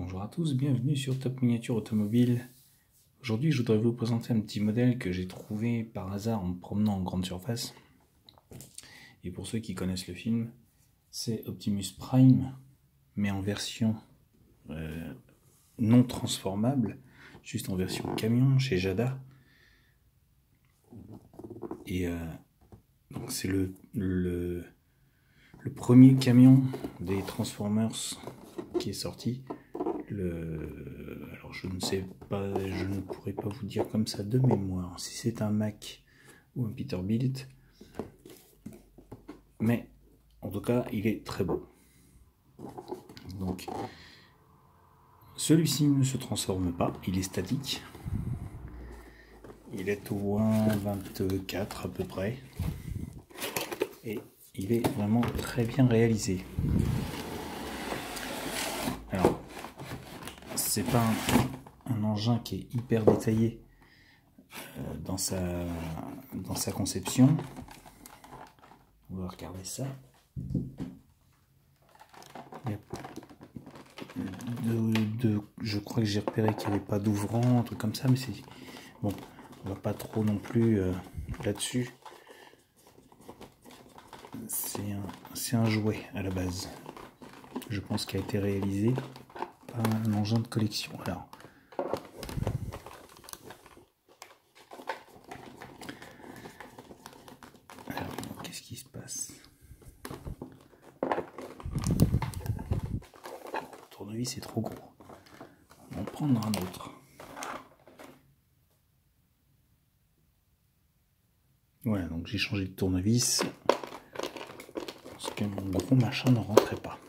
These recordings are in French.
Bonjour à tous, bienvenue sur Top Miniature Automobile. Aujourd'hui, je voudrais vous présenter un petit modèle que j'ai trouvé par hasard en me promenant en grande surface. Et pour ceux qui connaissent le film, c'est Optimus Prime, mais en version non transformable, juste en version camion chez Jada. Et donc c'est le premier camion des Transformers qui est sorti. Alors je ne sais pas, je ne pourrais pas vous dire comme ça de mémoire si c'est un Mack ou un Peterbilt, mais en tout cas il est très beau. Donc celui-ci ne se transforme pas, il est statique. Il est au 1,24 à peu près et il est vraiment très bien réalisé. Alors c'est pas un engin qui est hyper détaillé dans sa conception. On va regarder ça. Je crois que j'ai repéré qu'il n'y avait pas d'ouvrant, un truc comme ça, mais c'est bon. On va pas trop non plus là-dessus. C'est un jouet à la base. Je pense qu'il a été réalisé par un engin de collection. Alors, qu'est-ce qui se passe? Le tournevis est trop gros. On va en prendre un autre. Voilà, donc j'ai changé de tournevis parce que mon gros machin ne rentrait pas.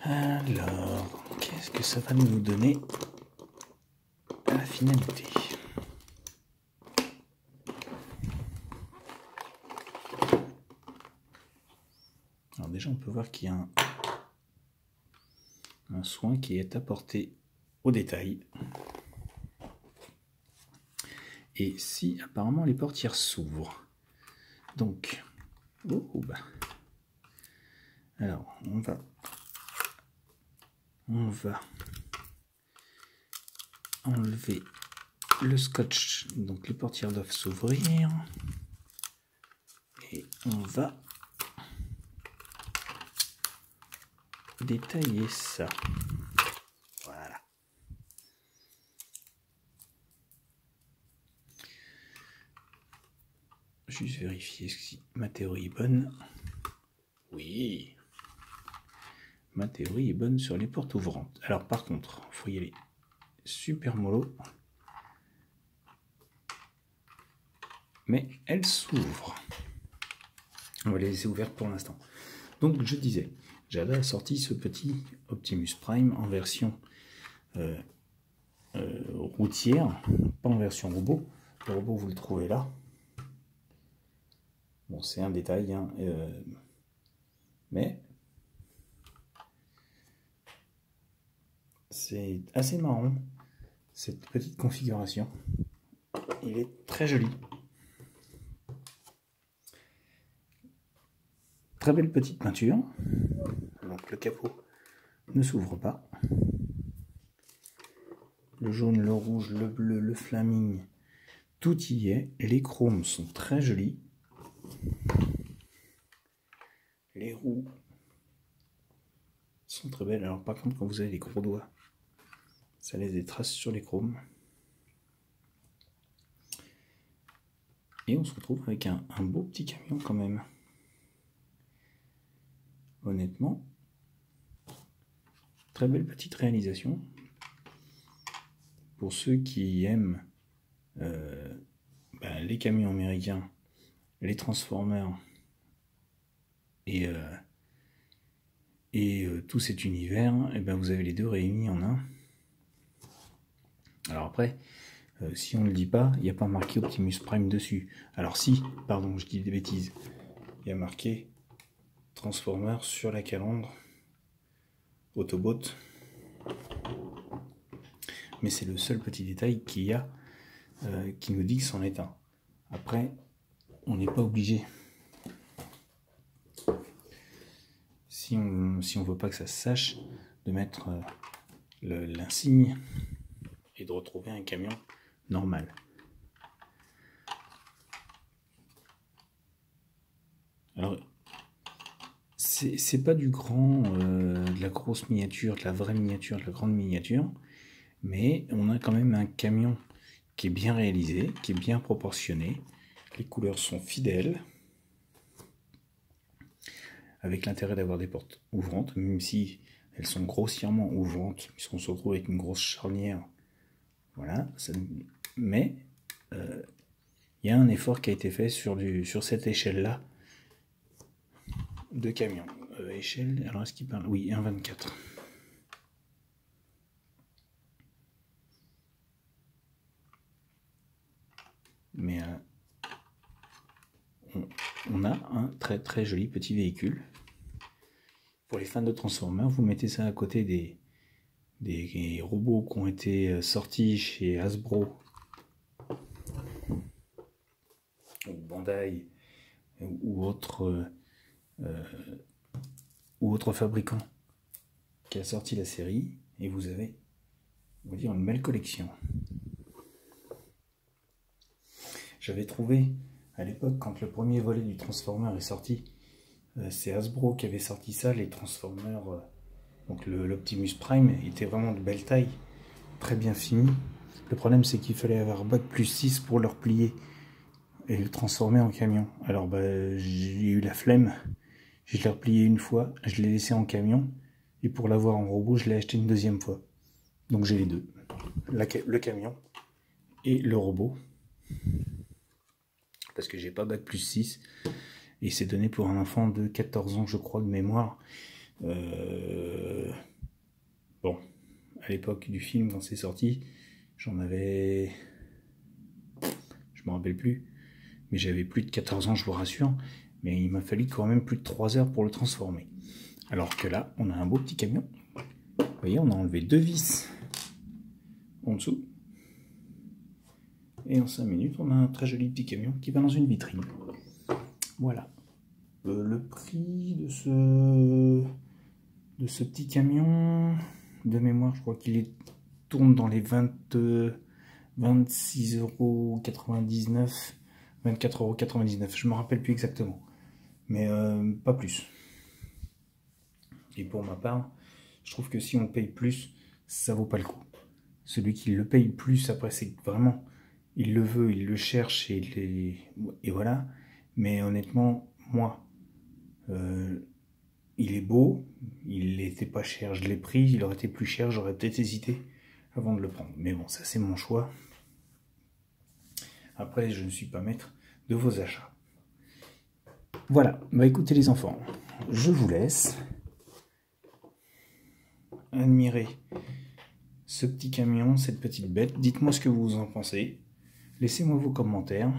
Alors, qu'est-ce que ça va nous donner à la finalité? Alors déjà, on peut voir qu'il y a un soin qui est apporté au détail. Et si apparemment les portières s'ouvrent. Donc, alors on va enlever le scotch. Donc les portières doivent s'ouvrir. Et on va détailler ça. Voilà. Juste vérifier si ma théorie est bonne. Oui. Ma théorie est bonne sur les portes ouvrantes. Alors par contre, il faut y aller super mollo. Mais elles s'ouvrent. On va les laisser ouvertes pour l'instant. Donc je disais, Jada a sorti ce petit Optimus Prime en version routière, pas en version robot. Le robot, vous le trouvez là. Bon, c'est un détail, hein, mais c'est assez marrant, cette petite configuration. Il est très joli. Très belle petite peinture. Donc le capot ne s'ouvre pas. Le jaune, le rouge, le bleu, le flaming, tout y est. Les chromes sont très jolis. Les roues sont très belles. Alors par contre, quand vous avez les gros doigts, ça laisse des traces sur les chromes. Et on se retrouve avec un beau petit camion quand même. Honnêtement, très belle petite réalisation. Pour ceux qui aiment les camions américains, les Transformers et tout cet univers, et ben vous avez les deux réunis en un. Alors après, si on ne le dit pas, il n'y a pas marqué Optimus Prime dessus. Alors si, pardon, je dis des bêtises. Il y a marqué Transformers sur la calandre Autobot. Mais c'est le seul petit détail qu'il y a qui nous dit que c'en est un. Après, on n'est pas obligé. Si on veut pas que ça se sache, de mettre l'insigne et de retrouver un camion normal. Alors, c'est pas du grand, de la grosse miniature, de la vraie miniature, de la grande miniature, mais on a quand même un camion qui est bien réalisé, qui est bien proportionné. Les couleurs sont fidèles, avec l'intérêt d'avoir des portes ouvrantes, même si elles sont grossièrement ouvrantes, puisqu'on se retrouve avec une grosse charnière. Voilà, mais il y a un effort qui a été fait sur cette échelle-là de camion. Échelle, alors est-ce qu'il parle? Oui, 1,24. Mais on a un très très joli petit véhicule. Pour les fans de Transformers, vous mettez ça à côté des robots qui ont été sortis chez Hasbro ou Bandai ou autre fabricant qui a sorti la série, et vous avez, on va dire, une belle collection. J'avais trouvé à l'époque, quand le premier volet du Transformer est sorti, c'est Hasbro qui avait sorti ça, les Transformers, donc l'Optimus Prime était vraiment de belle taille, très bien fini. Le problème, c'est qu'il fallait avoir Bac+6 pour le replier et le transformer en camion. Alors j'ai eu la flemme, je l'ai replié une fois, je l'ai laissé en camion, et pour l'avoir en robot, je l'ai acheté une deuxième fois. Donc j'ai les deux, le camion et le robot, parce que j'ai pas Bac+6, et c'est donné pour un enfant de 14 ans, je crois, de mémoire. Bon, à l'époque du film, quand c'est sorti, j'en avais... je me rappelle plus, mais j'avais plus de 14 ans, je vous rassure, mais il m'a fallu quand même plus de 3 heures pour le transformer. Alors que là, on a un beau petit camion. Vous voyez, on a enlevé 2 vis en dessous. Et en 5 minutes, on a un très joli petit camion qui va dans une vitrine. Voilà. Le prix de ce petit camion, de mémoire, je crois qu'il tourne dans les 26,99 €, 24,99 €, je ne me rappelle plus exactement. Mais pas plus. Et pour ma part, je trouve que si on paye plus, ça vaut pas le coup. Celui qui le paye plus, après, c'est vraiment, il le veut, il le cherche, et voilà. Mais honnêtement, moi, il est beau, il n'était pas cher, je l'ai pris, il aurait été plus cher, j'aurais peut-être hésité avant de le prendre. Mais bon, ça c'est mon choix. Après, je ne suis pas maître de vos achats. Voilà, bah écoutez les enfants, je vous laisse admirer ce petit camion, cette petite bête. Dites-moi ce que vous en pensez, laissez-moi vos commentaires.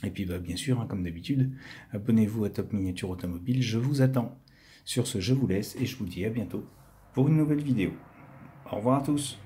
Et puis bah, bien sûr, hein, comme d'habitude, abonnez-vous à Top Miniature Automobile, je vous attends. Sur ce, je vous laisse et je vous dis à bientôt pour une nouvelle vidéo. Au revoir à tous.